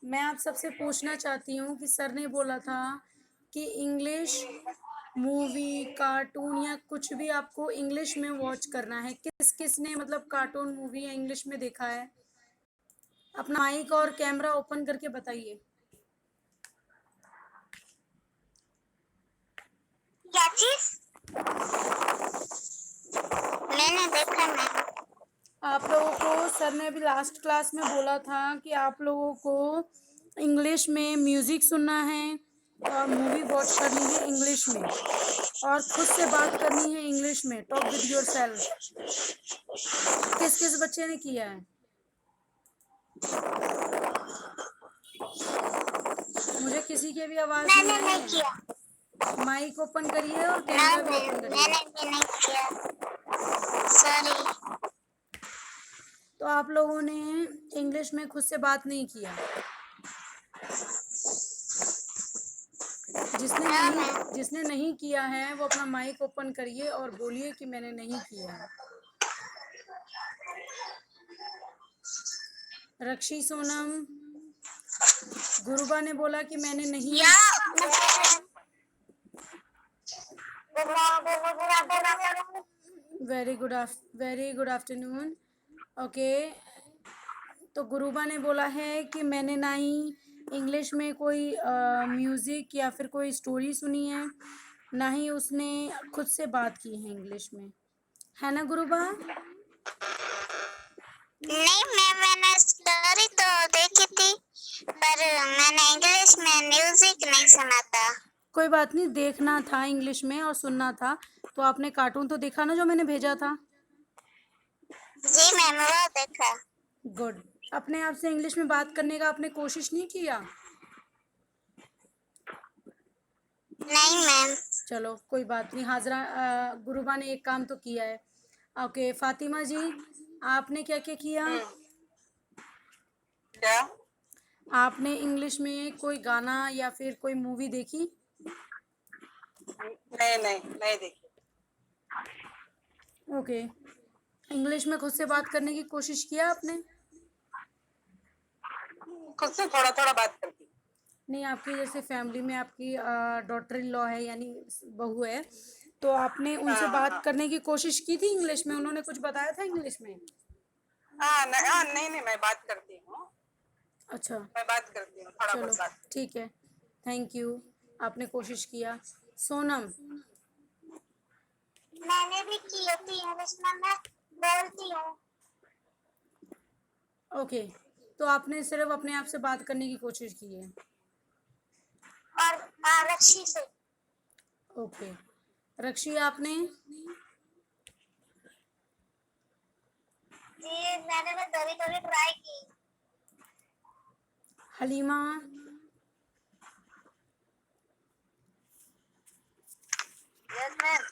मैं आप सबसे पूछना चाहती हूँ कि सर ने बोला था कि इंग्लिश मूवी कार्टून या कुछ भी आपको इंग्लिश में वॉच करना है। किस किस ने मतलब कार्टून मूवी या इंग्लिश में देखा है? अपना माइक और कैमरा ओपन करके बताइए। क्या चीज? मैंने देखा नहीं। आप लोगों को सर ने अभी लास्ट क्लास में बोला था कि आप लोगों को इंग्लिश में म्यूजिक सुनना है और मूवी वॉच करनी है इंग्लिश में और खुद से बात करनी है इंग्लिश में। Talk with your self. किस किस बच्चे ने किया है? मुझे किसी की भी आवाज नहीं मैंने आई नहीं है। किया। माइक ओपन करिए और ना कैमरा भी ओपन मैंने करिए। भी नहीं किया। सॉरी। तो आप लोगों ने इंग्लिश में खुद से बात नहीं किया। जिसने नहीं किया है वो अपना माइक ओपन करिए और बोलिए कि मैंने नहीं किया है। रक्षी सोनम, गुरुबा ने बोला कि मैंने नहीं। Very good afternoon. ओके, तो गुरुबा ने बोला है कि मैंने ना ही इंग्लिश में कोई म्यूज़िक या फिर कोई स्टोरी सुनी है, ना ही उसने खुद से बात की है इंग्लिश में, है ना गुरुबा? नहीं मैंने स्टोरी तो देखी थी, पर मैंने इंग्लिश में म्यूजिक नहीं सुना था। कोई बात नहीं, देखना था इंग्लिश में और सुनना था। तो आपने कार्टून तो देखा ना जो मैंने भेजा था? जी मैम, वो देखा। गुड। अपने आप से इंग्लिश में बात करने का आपने कोशिश नहीं किया? नहीं मैम। चलो कोई बात नहीं। हाजरा गुरुबा ने एक काम तो किया है। ओके फातिमा जी, आपने क्या क्या किया? क्या? आपने इंग्लिश में कोई गाना या फिर कोई मूवी देखी? नहीं देखी। ओके, इंग्लिश में खुद से बात करने की कोशिश किया आपने? खुद से थोड़ा थोड़ा बात करती। नहीं, आपकी जैसे फैमिली में आपकी डॉटर इन लॉ है यानी बहू है, तो आपने उनसे बात करने की कोशिश की थी इंग्लिश में? उन्होंने कुछ बताया था इंग्लिश में? नहीं मैं बात करती हूँ। अच्छा, मैं बात करती हूँ, थोड़ा चलो बहुत बात। ठीक है, थैंक यू, आपने कोशिश किया। सोनम, मैंने भी की थी इंग्लिश में, मैं बोलती हूँ। ओके, तो आपने सिर्फ अपने आप से बात करने की कोशिश की है। और रक्षी से। ओके, रक्षी आपने? जी मैंने थोड़ी थोड़ी ट्राई की। हलीमा? Yes ma'am.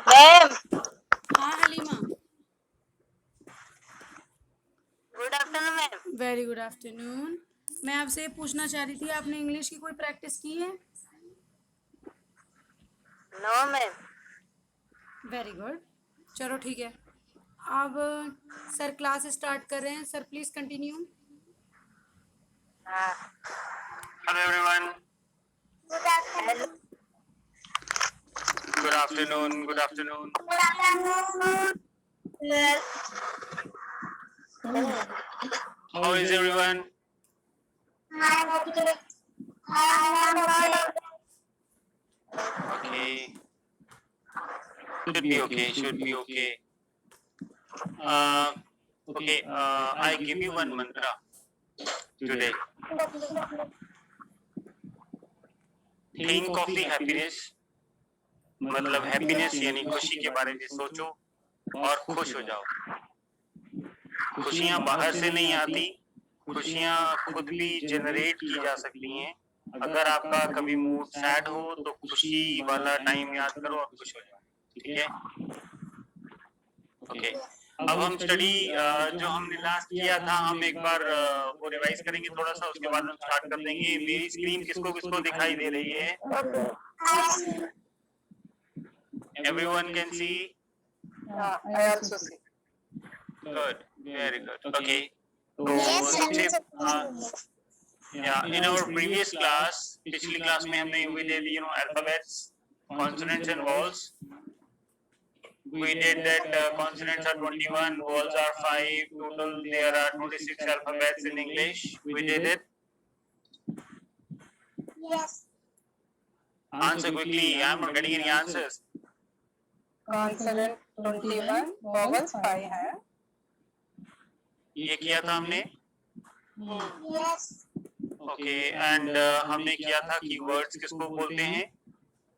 मैम। हाँ Halima. Good afternoon ma'am. Very good afternoon. मैं आपसे ये पूछना चाह रही थी, आपने इंग्लिश की कोई प्रैक्टिस की है? No ma'am. वेरी गुड, चलो ठीक है। अब सर क्लास स्टार्ट कर रहे हैं। Sir please continue. Hello everyone. Good afternoon. Good afternoon. Good afternoon. Good afternoon. How is everyone? Okay. Should be okay. Should be okay. Okay. I give you one mantra today. Think of the happiness. मतलब happiness यानी खुशी के बारे में सोचो और खुश हो जाओ। खुशियाँ बाहर से नहीं आती, खुशियाँ खुद भी जनरेट की जा सकती हैं। अगर आपका कभी मूड सैड हो तो खुशी वाला टाइम याद करो और खुश हो जाओ, ठीक है? ओके, अब हम स्टडी जो हमने लास्ट किया था हम एक बार वो रिवाइज करेंगे थोड़ा सा, उसके बाद हम स्टार्ट कर देंगे। मेरी स्क्रीन किसको किसको दिखाई दे रही है? Everyone can see? I also see. Good. Very good, okay. तो Yes, सबसे sir. या इन आवर प्रीवियस क्लास, पिछली क्लास में हमने we did alphabets, consonants and vowels. We did that consonants are 21, vowels are 5. Total there are 26 alphabets in English. We did it. Yes. Answer quickly. I'm not getting any answers. Consonant 21, vowels 5 है. ये किया था हमने. Yes. Okay and हमने किया था कि words किसको बोलते हैं,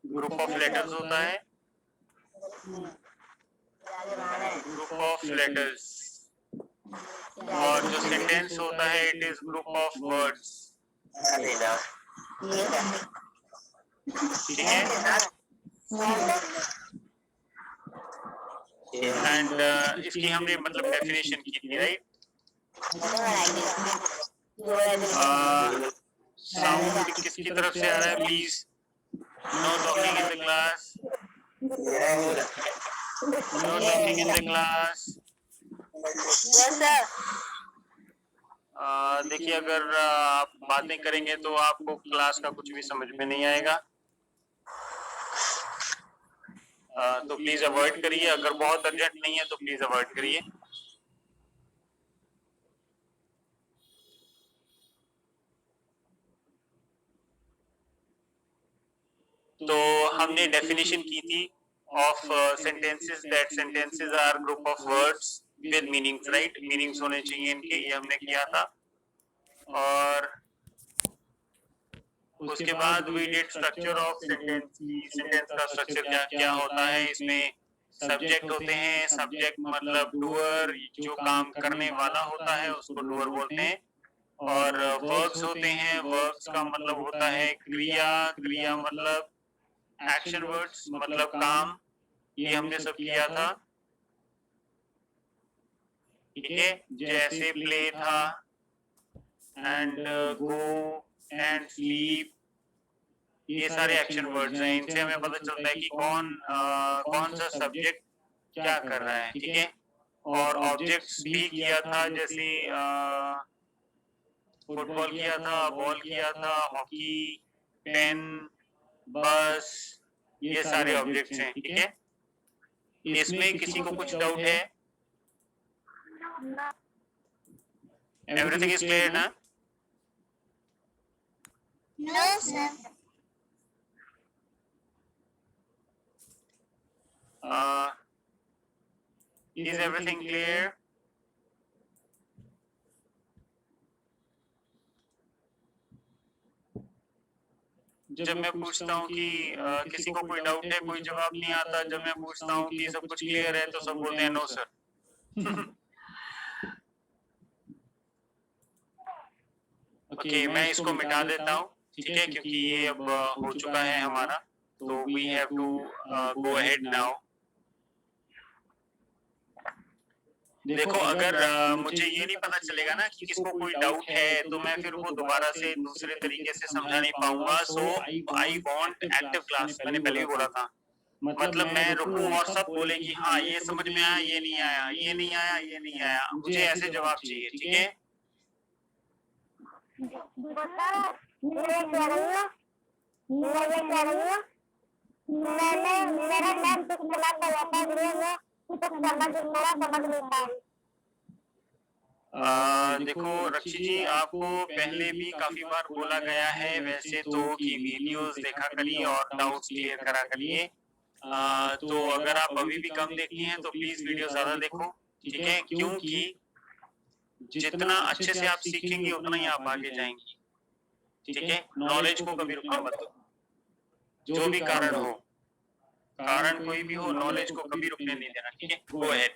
ग्रुप ऑफ लेटर्स होता है, ग्रुप ऑफ लेटर्स, और जो सेंटेंस होता है it is group of words, ठीक है. एंड इसकी हमने मतलब डेफिनेशन की थी, राइट. साउंड किसकी तरफ से आ रहा है please, know talking in the class, know talking in the class. Yes, sir. देखिए अगर आप बातें करेंगे तो आपको क्लास का कुछ भी समझ में नहीं आएगा, तो प्लीज अवॉइड करिए. अगर बहुत अर्जेंट नहीं है तो प्लीज अवॉइड करिए. तो हमने डेफिनेशन की थी of sentences, that sentences are group of words with meanings, right. Meanings होने चाहिए इनके, ये हमने किया था. और उसके बाद we did structure of sentence. Sentence का स्ट्रक्चर क्या क्या होता है, इसमें सब्जेक्ट होते हैं. सब्जेक्ट मतलब डूअर, जो काम करने वाला होता है उसको डूअर बोलते हैं. और वर्ब्स होते हैं. वर्ब्स का मतलब होता है क्रिया. क्रिया मतलब एक्शन वर्ड्स, मतलब काम. ये हमने सब किया था, ठीक है. जैसे प्ले था, एंड गो एंड स्लीप, ये सारे एक्शन वर्ड्स हैं. इनसे हमें पता चलता है कि कौन सा सब्जेक्ट क्या कर रहा है, ठीक है. और ऑब्जेक्ट्स भी किया था, जैसे फुटबॉल किया था, बॉल किया था, हॉकी, पेन, बस, ये सारे ऑब्जेक्ट्स हैं, ठीक है. इसमें किसी को कुछ डाउट है? एवरीथिंग इज क्लियर ना? No, sir. Is everything clear? जब मैं पूछता हूँ कि किसी को कोई डाउट है, कोई जवाब नहीं आता. जब मैं पूछता हूँ कि सब कुछ क्लियर है तो सब बोलते हैं नो सर. ओके, मैं इसको मिटा देता हूँ, ठीक है, क्योंकि ये अब हो चुका है हमारा. तो we have to go ahead now. देखो अगर मुझे ये नहीं पता चलेगा ना कि किसको कोई डाउट है, तो मैं फिर वो दोबारा से दूसरे तरीके से समझा नहीं पाऊंगा. सो आई वांट एक्टिव क्लास. मैंने पहले भी बोला था, मतलब मैं रुकूं और सब बोले कि हाँ ये समझ में आया, ये नहीं आया, ये नहीं आया, ये नहीं आया. मुझे ऐसे जवाब चाहिए, ठीक है. देखो रक्षी जी, आपको पहले भी काफी बार बोला गया है वैसे तो कि वीडियोस देखा करिए और डाउट्स क्लियर करा करिए. तो अगर आप अभी भी कम देखी हैं तो प्लीज वीडियो ज्यादा देखो, ठीक है, क्योंकि जितना अच्छे से आप सीखेंगे उतना ही आप आगे जाएंगे, ठीक है. नॉलेज को कभी रुकने मत दो, जो भी कारण हो, कारण कोई भी हो, नॉलेज को कभी रुकने नहीं देना, ठीक है. Go ahead.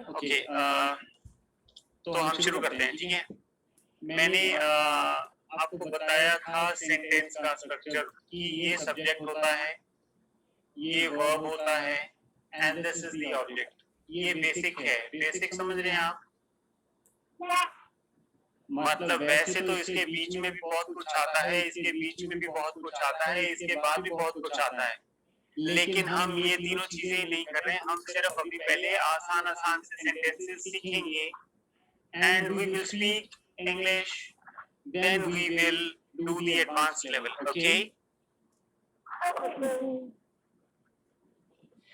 ओके, तो हम शुरू करते हैं, ठीक है. मैंने आपको बताया था सेंटेंस का स्ट्रक्चर कि ये सब्जेक्ट होता है, ये वर्ब होता है, and this is the object. ये बेसिक है. बेसिक समझ रहे हैं आप? मतलब वैसे तो इसके बीच में भी बहुत कुछ आता है, इसके बीच में भी बहुत कुछ आता है, इसके बाद भी बहुत कुछ आता है, लेकिन हम ये तीनों चीजें नहीं कर रहे हैं। हम सिर्फ अभी पहले आसान आसान से सेंटेंसेस सीखेंगे and we will speak English, then we will do the advanced level. Okay?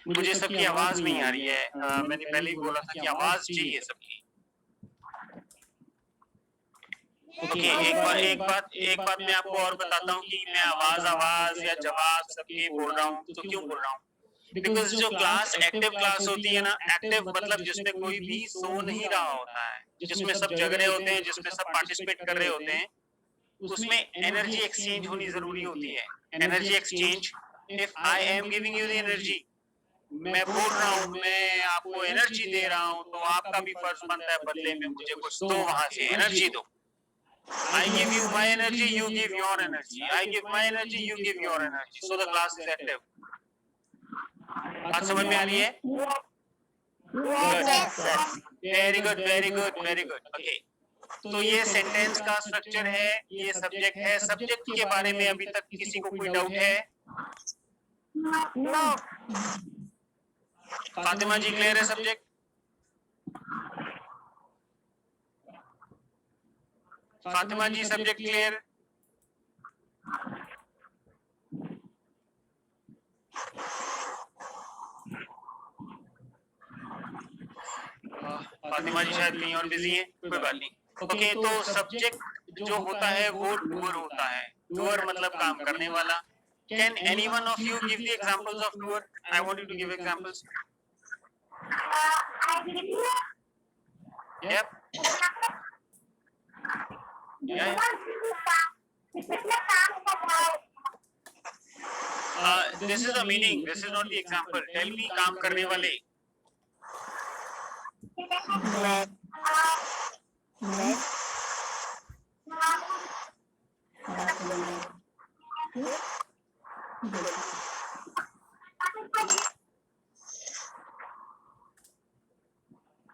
मुझे सबकी आवाज नहीं आ रही है। मैंने पहले ही बोला था कि आवाज चाहिए सबकी। ओके, एक बात मैं आपको और बताता हूँ कि मैं आवाज या जवाब सबके बोल रहा हूँ, तो क्यों बोल रहा हूँ? बिकॉज जो क्लास एक्टिव क्लास होती है ना, एक्टिव मतलब जिसमें कोई भी सो नहीं रहा होता है, जिसमें सब जग रहे होते हैं, जिसमें सब पार्टिसिपेट कर रहे होते हैं, उसमें एनर्जी एक्सचेंज होनी जरूरी होती है। Energy exchange, if I am giving you the energy, मैं बोल रहा हूँ, मैं आपको एनर्जी दे रहा हूँ, तो आपका भी फर्ज बनता है बदले में मुझे कुछ दो, वहां से एनर्जी दो। I give you my energy, you give your energy. I give my energy, you give your energy. So the class is active. बात समझ में आ रही है? Very good, very good, very good. Okay. तो ये सेंटेंस का structure है, ये सब्जेक्ट है। सब्जेक्ट के बारे में अभी तक किसी को कोई डाउट है? फातिमा जी क्लियर है सब्जेक्ट? फातिमा जी सब्जेक्ट क्लियर? फातिमा जी शायद कहीं और बिजी हैं, कोई बात नहीं। ओके, तो सब्जेक्ट जो होता है वो डूअर होता है। डूअर मतलब काम करने वाला। Can anyone of you give the examples of doer? I want you to give examples. Yep. Yeah. This is the meaning. This is not the example. Tell me, काम करने वाले।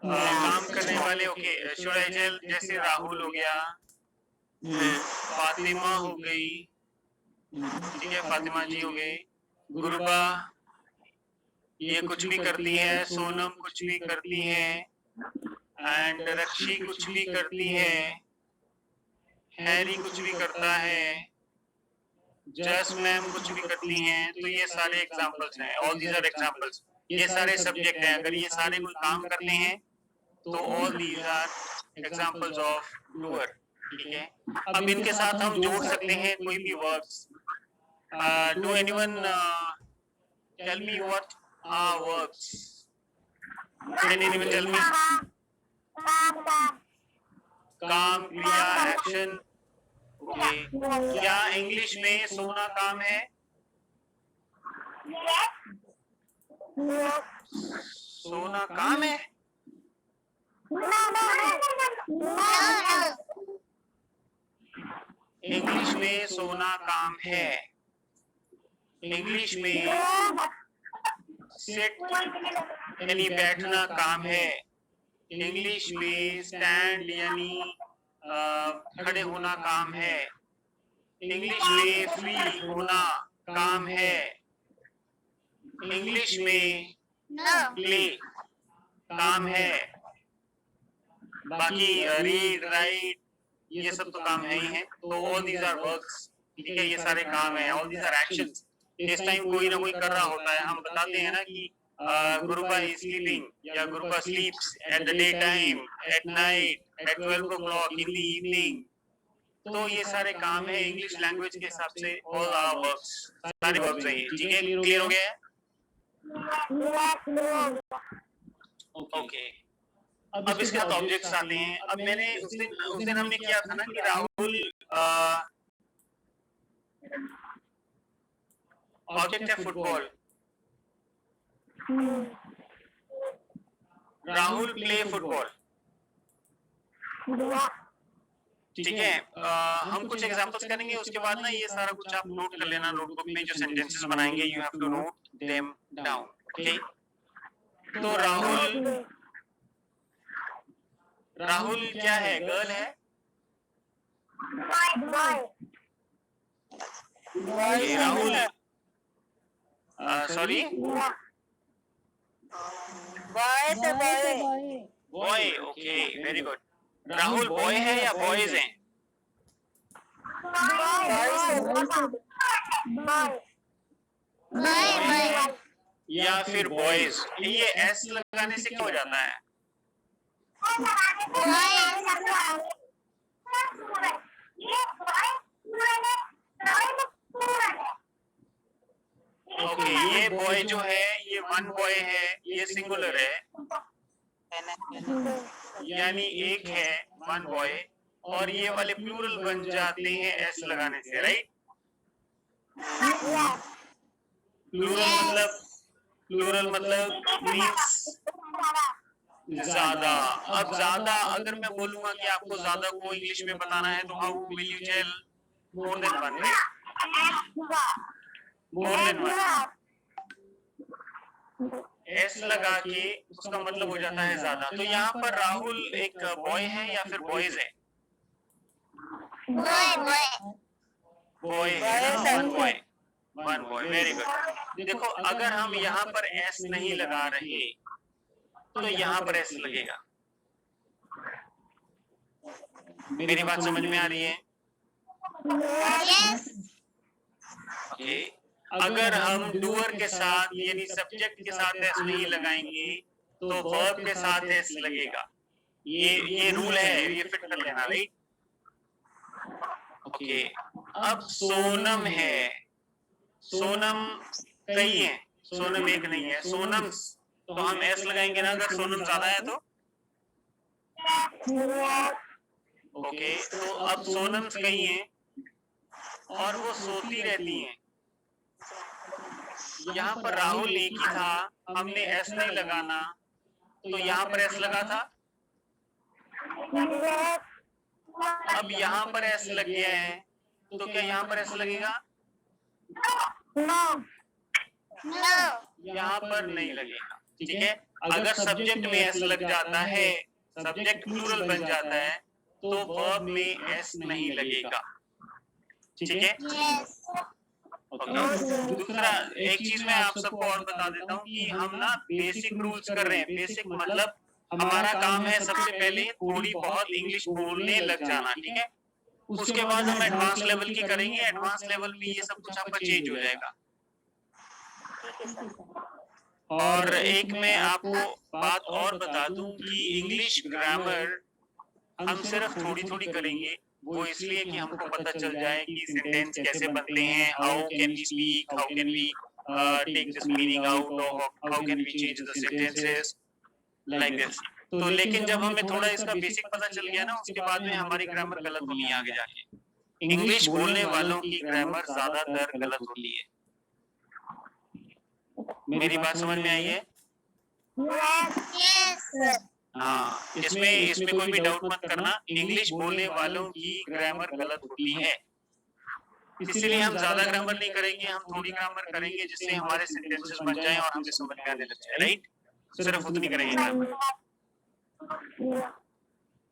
काम करने वाले। Okay, should I tell? जैसे राहुल हो गया, फातिमा हो गई, ठीक है, फातिमा जी हो गई, गुरबा ये कुछ भी करती है, सोनम कुछ भी करती है, एंड रक्षी कुछ भी करती है, हैरी कुछ भी करता है, जस मैम कुछ भी करती हैं। तो ये सारे एग्जांपल्स हैं। All these are examples. ये सारे सब्जेक्ट हैं। अगर ये सारे कोई काम करते हैं तो all these are examples of doer. ठीक है, अब इनके साथ हम जोड़ सकते हैं कोई भी verbs. Do anyone tell me what are verbs? Can anyone tell me? काम, क्रिया, एक्शन। ओके, क्या इंग्लिश में सोना काम है? सोना काम है? इंग्लिश में सोना काम है। इंग्लिश में सिट यानी बैठना काम है। इंग्लिश में स्टैंड यानी खड़े होना काम है। इंग्लिश में फ्री होना काम है। इंग्लिश में प्ले काम है। बाकी रीड, राइट ये सब तो काम है ही है। तो ऑल दीज आर वर्क्स। ठीक है, ये सारे काम है। All these are actions. इस टाइम कोई ना कोई कर रहा होता है। हम बताते हैं ना कि गुरुबा इज स्लीपिंग या Guruba sleeps at the day time, at night, at 12 o'clock in the evening. तो ये सारे काम है इंग्लिश लैंग्वेज के हिसाब से। ऑल आर वर्क्स, सारे वर्क्स हैं। ठीक है, क्लियर हो गया है? ओके, अब इसके बाद ऑब्जेक्ट्स आते हैं। अब मैंने उस दिन हमने किया था ना कि राहुल ऑब्जेक्ट है फुटबॉल। Rahul play football. ठीक है, हम कुछ एग्जांपल्स करेंगे, उसके बाद ना ये सारा कुछ आप नोट कर लेना नोटबुक में। जो सेंटेंसेस बनाएंगे you have to note them down. Okay, तो राहुल क्या है? गर्ल है? ये राहुल सॉरी, बॉय से boy. Boy, okay, very good. Rahul boy है या बॉयज हैं? बॉय या फिर बॉयज? ये एस लगाने से क्या हो जाता है? ओके, ये बॉय जो है ये वन बॉय है, ये सिंगुलर है, यानी एक है वन बॉय, और ये वाले प्लूरल बन जाते हैं एस लगाने से, राइट? प्लूरल मतलब मीन्स ज्यादा। अब ज्यादा अगर मैं बोलूंगा कि आपको ज्यादा को इंग्लिश में बताना है तो how will you tell more than one, right? More than one. S लगा के उसका मतलब हो जाता है ज्यादा। तो यहाँ पर राहुल एक बॉय है या फिर बॉयज है? बॉय है, वन बॉय, वेरी गुड। देखो अगर हम यहाँ पर एस नहीं लगा रहे तो यहाँ पर एस लगेगा। मेरी बात समझ में आ रही है? ओके, अगर हम डूअर के साथ यानी सब्जेक्ट के साथ एस नहीं लगाएंगे तो वर्ब के साथ एस लगेगा। ये रूल है, ये फिट कर लेना, राइट? ओके, अब सोनम है। सोनम कई है, सोनम एक नहीं है, सोनम, तो हम एस लगाएंगे ना अगर सोनम ज्यादा है तो? ओके, तो अब सोनम कई हैं और वो सोती रहती हैं। यहाँ पर राहुल एक ही था, हमने एस नहीं लगाना तो यहाँ पर एस लगा था। अब यहाँ पर एस लग गया है तो क्या यहाँ पर एस लगेगा? यहाँ पर नहीं लगेगा, ठीक है? अगर सब्जेक्ट में एस लग जाता है, सब्जेक्ट प्लूरल बन जाता है तो वर्ब में एस नहीं लगेगा, ठीक है? ओके, दूसरा एक चीज मैं आप सबको और बता देता हूँ कि हम ना बेसिक रूल्स कर रहे हैं। बेसिक मतलब हमारा काम है सबसे पहले थोड़ी बहुत इंग्लिश बोलने लग जाना, ठीक है? उसके बाद हम एडवांस लेवल की करेंगे। एडवांस लेवल में ये सब कुछ आपका चेंज हो जाएगा। और एक मैं आपको बात और बता दूं कि इंग्लिश ग्रामर हम सिर्फ थोड़ी थोड़ी करेंगे, वो इसलिए कि हमको पता चल जाए कि सेंटेंस कैसे बनते हैं, how can we speak, how can we take this meaning out, और how can we change the sentences like this. तो लेकिन जब हमें थोड़ा इसका बेसिक पता चल गया ना, उसके बाद में हमारी ग्रामर गलत होनी है आगे जाके। इंग्लिश बोलने वालों की ग्रामर ज्यादातर गलत होती है। मेरी बात समझ में आई है? हाँ, इसमें कोई भी डाउट मत करना। इंग्लिश बोलने वालों की ग्रामर गलत होती है, इसलिए हम ज्यादा ग्रामर नहीं करेंगे, हम थोड़ी ग्रामर करेंगे जिससे हमारे सेंटेंसेस बन जाएं और हमें समझ में आने लग जाए, राइट? सिर्फ उतनी करेंगे ग्रामर।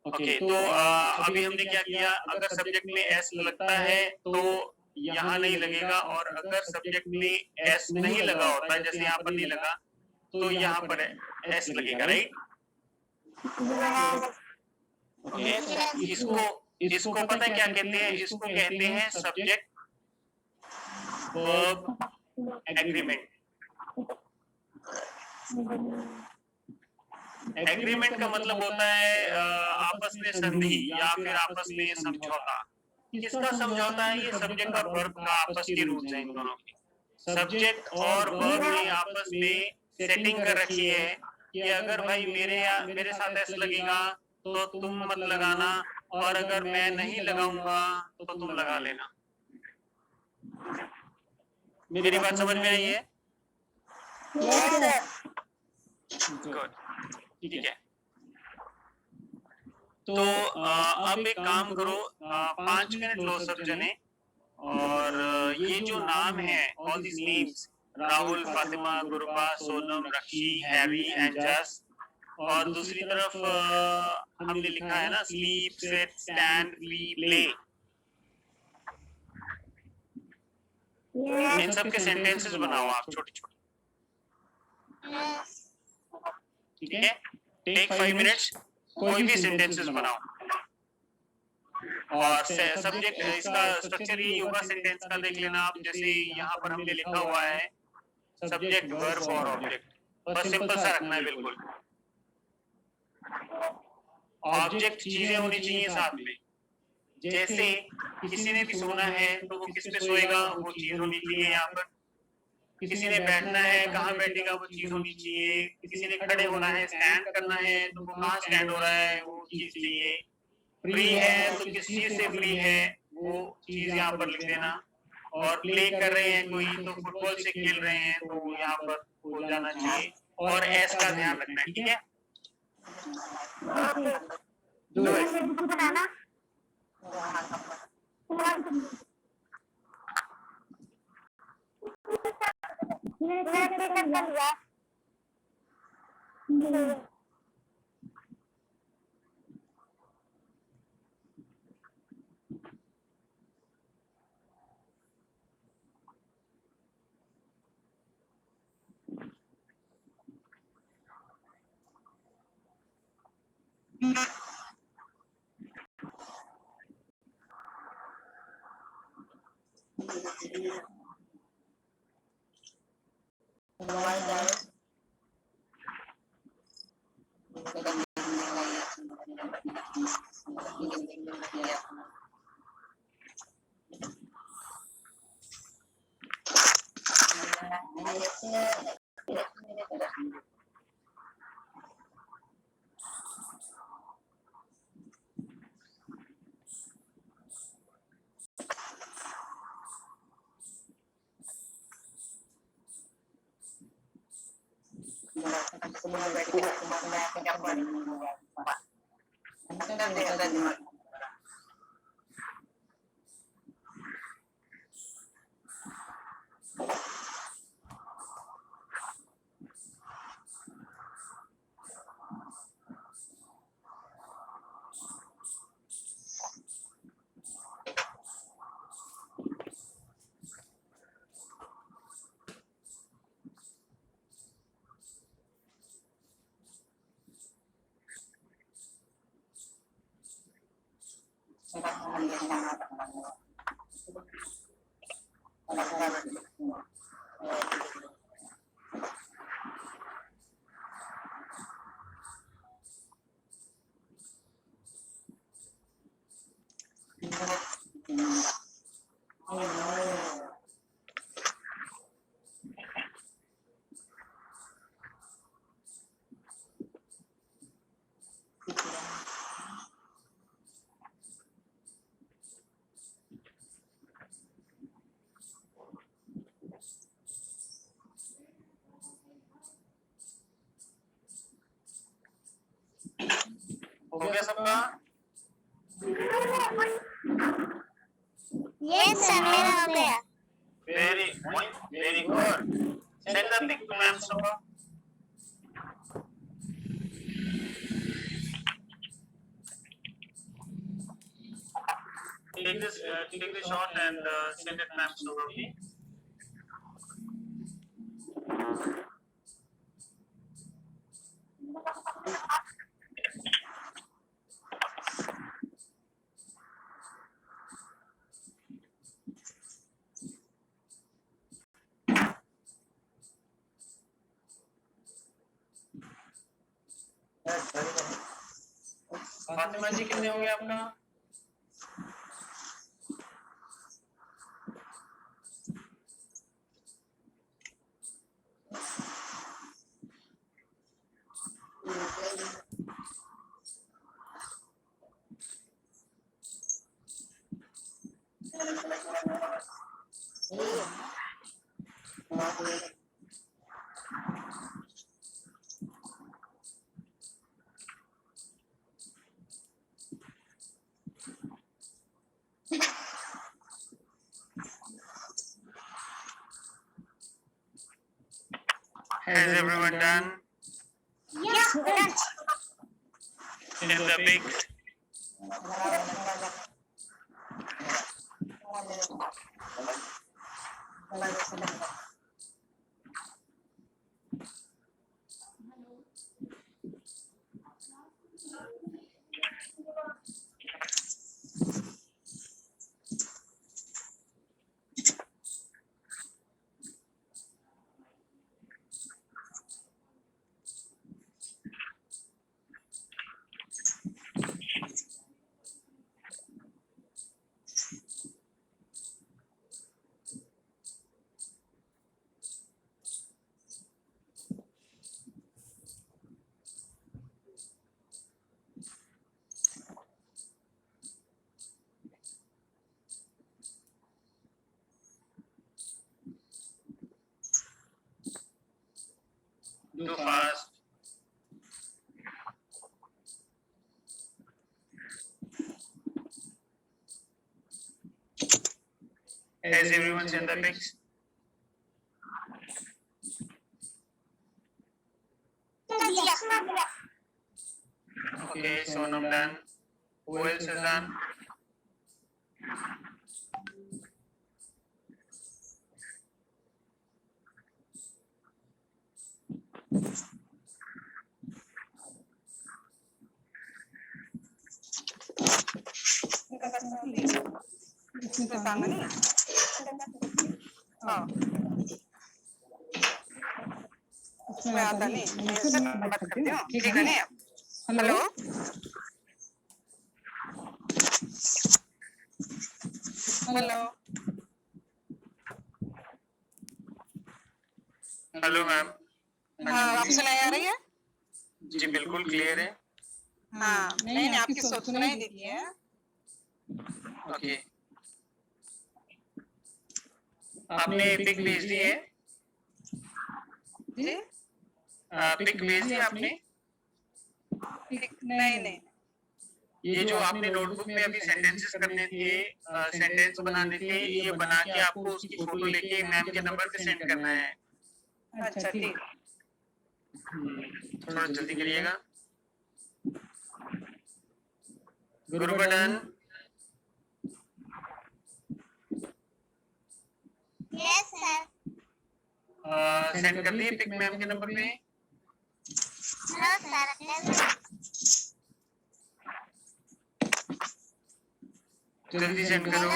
ओके, तो अभी हमने क्या किया? अगर सब्जेक्ट में एस लगता है तो यहाँ नहीं लगेगा, और अगर सब्जेक्ट में एस नहीं लगा होता है, जैसे यहाँ पर नहीं लगा, तो यहाँ पर एस लगेगा, राइट? ओके, इसको पता है क्या कहते हैं? इसको कहते हैं सब्जेक्ट वर्ब एग्रीमेंट। एग्रीमेंट का मतलब होता है आपस में संधि या फिर आपस में समझौता। किसका समझौता है? ये सब्जेक्ट और वर्ब का आपस के रूल्स हैं इन दोनों के। सब्जेक्ट और वर्ब ने आपस में सेटिंग कर रखी है कि अगर भाई मेरे साथ ऐसा लगेगा तो तुम मत लगाना, और अगर मैं नहीं लगाऊंगा तो तुम लगा लेना। मेरी बात समझ में आई है? गुड, ठीक है। तो अब एक काम करो, 5 मिनट लो सब जने, और ये जो नाम है, all this names, Rahul, Fatima, गुरबा, सोनम, रक्षी, हैरी एंड जस, और दूसरी तरफ हमने लिखा है ना sleep, sit, stand, flee, play. इन सब के सेंटेंसेस बनाओ आप छोटे छोटे, ठीक है। टेक 5 मिनट्स, कोई भी सेंटेंसेस बनाओ। और सब्जेक्ट इसका स्ट्रक्चर ये होगा सेंटेंस का, देख लेना आप। जैसे यहाँ पर हमने लिखा हुआ है सब्जेक्ट वर्ब और ऑब्जेक्ट, बस सिंपल सा रखना है बिल्कुल। ऑब्जेक्ट चीजें होनी चाहिए साथ में। जैसे किसी ने भी सोना है तो वो किस पे सोएगा, वो चीज होनी चाहिए यहाँ पर। किसी ने बैठना है, कहाँ बैठेगा, वो चीज होनी चाहिए। किसी ने खड़े होना है, स्टैंड करना है, तो वो कहाँ स्टैंड हो रहा है, वो चीज चाहिए। फ्री है तो किस चीज से फ्री है, वो चीज यहाँ पर लिख देना। और प्ले कर रहे हैं कोई, तो फुटबॉल से खेल रहे हैं, तो वो यहाँ पर हो जाना चाहिए। और एस का ध्यान रखना है, ठीक है। हो गया सबका? यस सर, मेरा हो गया। Very good. Send the pic to ma'am सबका। Take this shot and send it ma'am Sobha, okay? Fatima ji कितने हो गए आपका? Has everyone done? Yes, done. In the big. Too fast. Has everyone seen the text? Okay, so I'm done. Who else is done? हाँ मैं आता नहीं मैं इससे बात करती हूँ ठीक है नहीं हेलो हेलो हेलो मैम। हाँ आपको सुनाई आ रही है जी बिल्कुल क्लियर है। हाँ नहीं नहीं आपकी सुनाई देती है ओके, आपने पिक भेज दी है? जी पिक भेज दी आपने? नहीं नहीं ये जो आपने नोटबुक में अभी सेंटेंसेस करने थे, सेंटेंस बनाने थे, ये बना के आपको उसकी फोटो लेके मैम के नंबर पे सेंड करना है। अच्छा ठीक थोड़ा जल्दी करिएगा। गुरुबदन यस सर सेंड कर दिए पिक मैम के नंबर पे? नो सर जल्दी सेंड करो।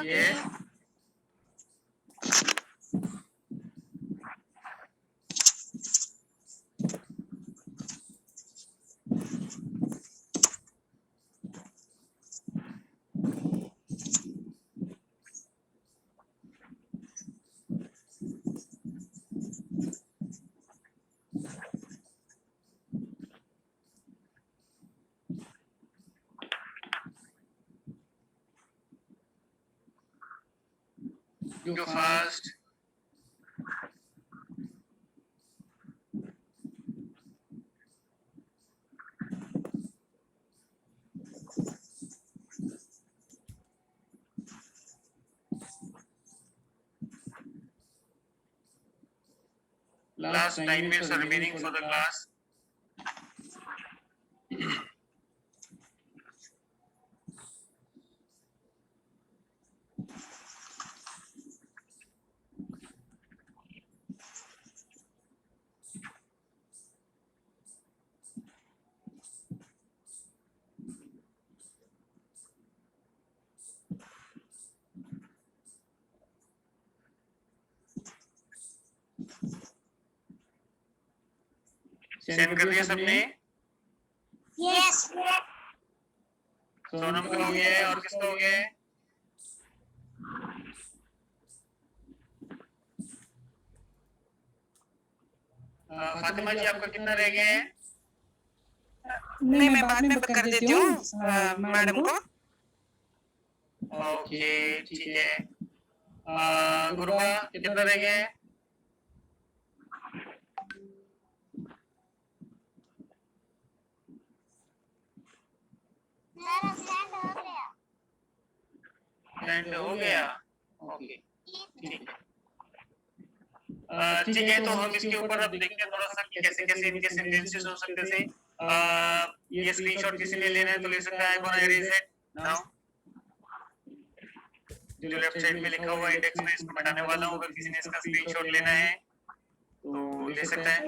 ये go fast. Last 9 minutes are remaining for the class. Send कर दिया सबने? यस सोनम का हो गया है और किसका हो गया है? फातिमा जी आपका कितना रह गया है? नहीं मैं बाद में कर देती हूँ मैडम को ओके ठीक है। गुरुआ कितना रह गया है? मेरा सेंड हो गया सेंड हो गया? ओके ठीक है। ठीक है, तो हम इसके ऊपर अब देखते हैं थोड़ा सा कि कैसे कैसे इनके सेंटेंसेस हो सकते थे। ये स्क्रीनशॉट किसी ने लेना है तो ले सकता है। I want to erase it now. जो लेफ्ट साइड में लिखा हुआ इंडेक्स में इसको मिटाने वाला हूँ। अगर किसी ने इसका स्क्रीनशॉट लेना है तो ले सकता है।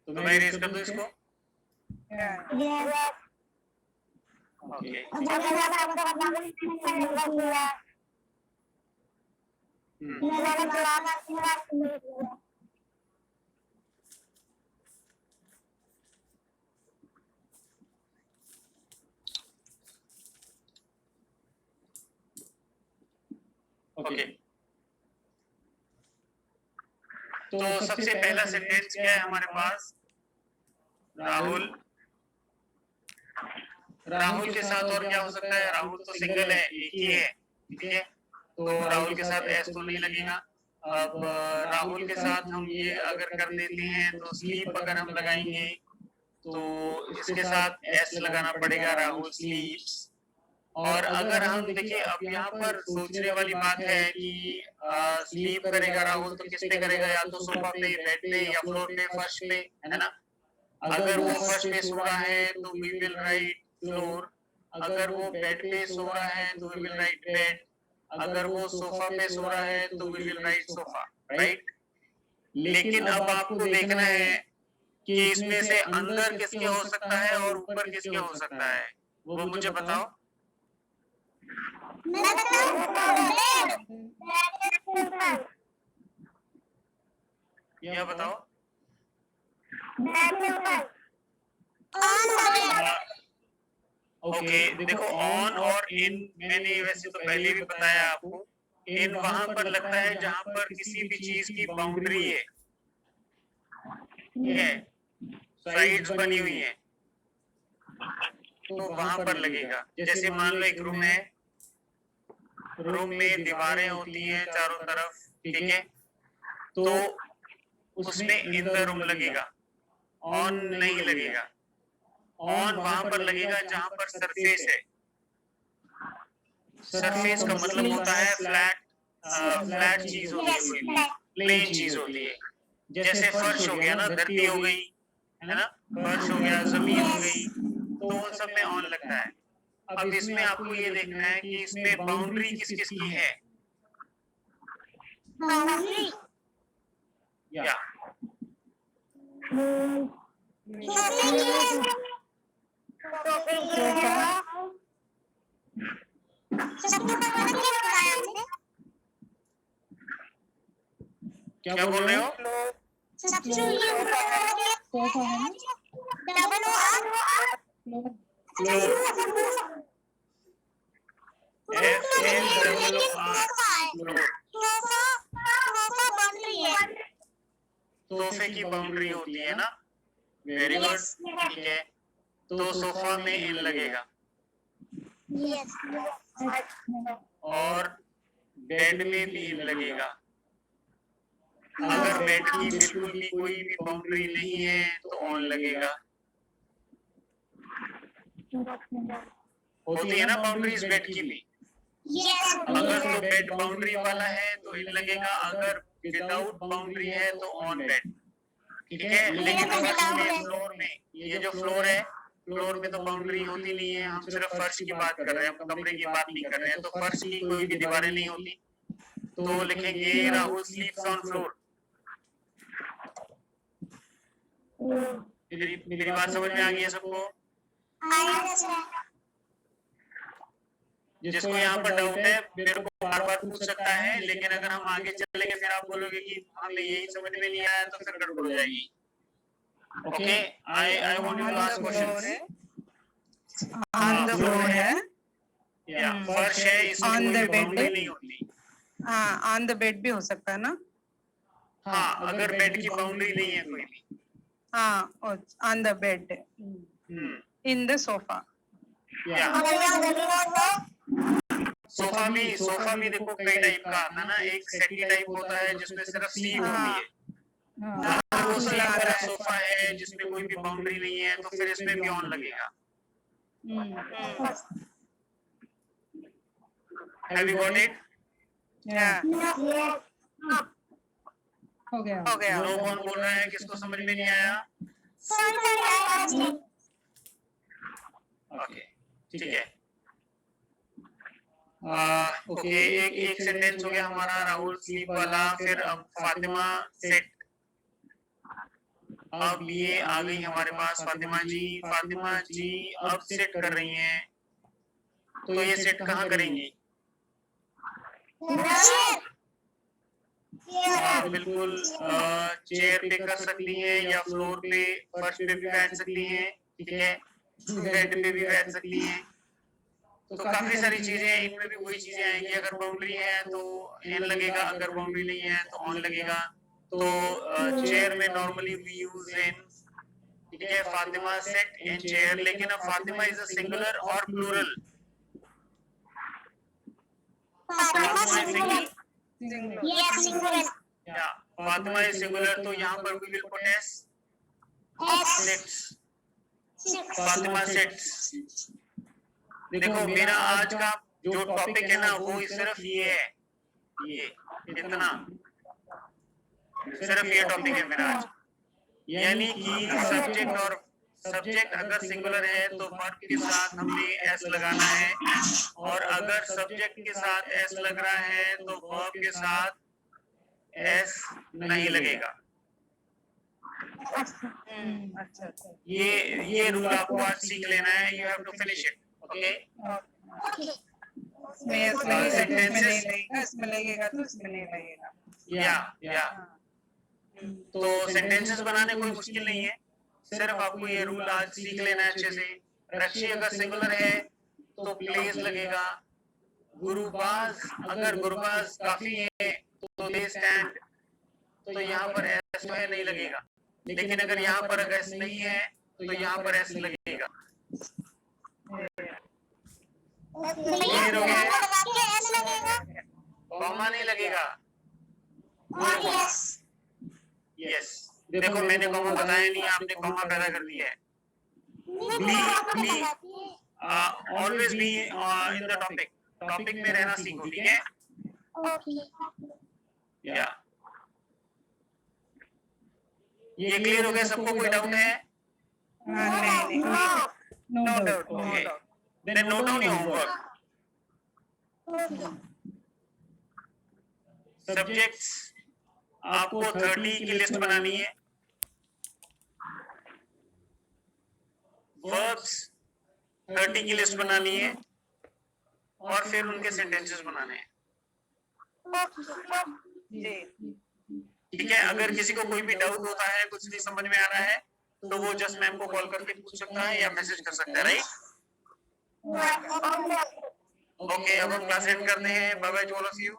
तो मैं इरेज कर दूं इसको। Okay okay. तो सबसे पहला सेंटेंस क्या है हमारे पास? राहुल के साथ और क्या हो सकता है? राहुल तो सिंगल है, एक ही है, ठीक है, तो राहुल के साथ एस तो नहीं लगेगा। अब राहुल के साथ हम ये अगर कर देते हैं तो स्लीप अगर हम लगाएंगे तो इसके साथ एस लगाना पड़ेगा, राहुल स्लीप्स। और अगर हम देखिए, अब यहाँ पर सोचने वाली बात है कि स्लीप करेगा राहुल तो किस पे करेगा? या तो सोफा पे, बेड पे, या फ्लोर पे, फर्श पे, है ना। अगर वो फर्श पे सो रहा है तो वी विल राइट फ्लोर। अगर वो बेड पे सो रहा है तो वी विल राइट बेड। अगर वो सोफा पे सो रहा है तो we will write sofa, right. लेकिन अब आपको देखना है कि इसमें से अंदर किसके हो सकता है और ऊपर किसके हो सकता है, वो मुझे बताओ। यह बताओ। ओके, देखो ऑन और इन मैंने वैसे तो पहले भी बताया आपको। इन वहां पर लगता है जहां पर किसी भी चीज की बाउंड्री है, ठीक है, साइड्स बनी हुई है, तो वहां पर लगेगा। जैसे मान लो एक रूम है, रूम में दीवारें होती हैं चारों तरफ, ठीक है, तो उसमें इन द रूम लगेगा, ऑन नहीं लगेगा। ऑन वहां पर लगेगा जहां पर सरफेस है। सरफेस का मतलब होता है फ्लैट, फ्लैट चीज होती है, कोई प्लेन चीज होती है। जैसे फर्श हो गया ना, धरती हो गई, है ना, फर्श हो गया, जमीन हो गई, तो उन सब में ऑन लगता है। अब इसमें आपको ये देखना है कि इसमें बाउंड्री किस किस की है। या क्या बोल रहे हो? सोफे की बाउंड्री होती है ना, वेरी गुड, ठीक है, तो सोफा में इन लगेगा। और बेड में भी इन लगेगा। अगर बेड की बिल्कुल भी कोई भी बाउंड्री नहीं है तो ऑन लगेगा। होती है ना बाउंड्रीज बेड की भी। अगर तो बेड बाउंड्री वाला है तो इन लगेगा, अगर विदाउट बाउंड्री है तो ऑन बेड, ठीक है। लेकिन फ्लोर में, ये जो फ्लोर है, फ्लोर में तो बाउंड्री होती नहीं है, हम सिर्फ फर्श की बात कर रहे हैं, कमरे की बात नहीं कर रहे हैं। तो फर्श की कोई भी दीवारें नहीं होती, तो लिखेंगे राहुल स्लीप्स ऑन फ्लोर। मेरी बात समझ में आ गई है सबको? जिसको यहाँ पर डाउट है मेरे को बार बार पूछ सकता है, लेकिन अगर हम आगे चलेंगे फिर आप बोलोगे कि हमें यही समझ में नहीं आया, तो फिर गड़बड़ हो जाएगी। Okay, I want you to ask questions. On the floor है, या फर्श है, इसमें कोई बाउंड्री नहीं होती। हाँ, ऑन द बेड भी हो सकता है ना। हाँ, अगर बेड की बाउंड्री नहीं है कोई भी। हाँ, on the bed, in the sofa. Sofa भी देखो कई टाइप का आता है ना। एक सेटी टाइप होता है जिसमें सिर्फ स्लीप होती है। अगर वो स्लीप वाला सोफा है जिसमें कोई भी बाउंड्री नहीं है तो फिर इसमें भी ऑन लगेगा। Have you got it? हो गया। नो कौन बोल रहा है, किसको समझ में नहीं आया? ओके, ठीक है। ओके, एक सेंटेंस हो गया हमारा राहुल स्लीप वाला। फिर अब फातिमा सेट, अब ये आ गई हमारे पास फातिमा जी अब सेट कर रही हैं, तो ये सेट कहाँ करेंगी? बिल्कुल, चेयर पे कर सकती हैं या फ्लोर पे, फर्श पे भी बैठ सकती हैं, ठीक है, बेड पे भी बैठ सकती हैं। तो काफी सारी चीजें, इनमें भी वही चीजें आएंगी। अगर बाउंड्री है तो एन लगेगा, अगर बाउंड्री नहीं है तो ऑन लगेगा। तो चेयर में नॉर्मली वी यूज एन, ठीक है, फातिमा सेट इन चेयर। लेकिन अब फातिमा इज अ सिंगुलर और प्लूरल? या फातिमा इज सिंगुलर, तो यहाँ पर we will put S, sits, Fatima sits. देखो मेरा आज का जो टॉपिक है ना वो सिर्फ ये है, ये इतना, सिर्फ ये टॉपिक है मेरा आज। यानी कि सब्जेक्ट और सब्जेक्ट अगर सिंगुलर है तो वर्ब के साथ हमने एस लगाना है, और अगर सब्जेक्ट के साथ एस लग रहा है तो वर्ब के साथ एस नहीं लगेगा। ये रूल आपको आज सीख लेना है, you have to finish it, okay. इसमें लगेगा तो इसमें नहीं लगेगा। या तो सेंटेंसेस बनाने कोई मुश्किल नहीं है, सिर्फ आपको ये रूल आज सीख लेना है अच्छे से। रक्षी अगर सिंगुलर है तो प्लेस लगेगा। गुरुबाज, अगर गुरुबाज काफी है तो दे स्टैंड, तो यहाँ पर एस जो है नहीं लगेगा। लेकिन अगर यहाँ पर अगर एस नहीं है तो यहाँ पर एस लगेगा। कॉमा नहीं लगेगा। यस, देखो मैंने कॉमा बताया नहीं, आपने कॉमा पैदा कर दिया है। Be always be in the topic, topic में रहना सीखो, ठीक है। या ये क्लियर हो गया सबको? कोई डाउट है? No doubt. Okay, then note down your homework. Subjects आपको 30 की लिस्ट बनानी है, वर्ब्स 30 की लिस्ट बनानी है, और फिर उनके सेंटेंसेस बनाने हैं, ठीक है। अगर किसी को कोई भी डाउट होता है, कुछ नहीं समझ में आ रहा है, तो वो जस्ट मैम को कॉल करके पूछ सकता है या मैसेज कर सकता है, राइट? ओके, अब हम क्लास एंड करते हैं। Bye bye to all of you.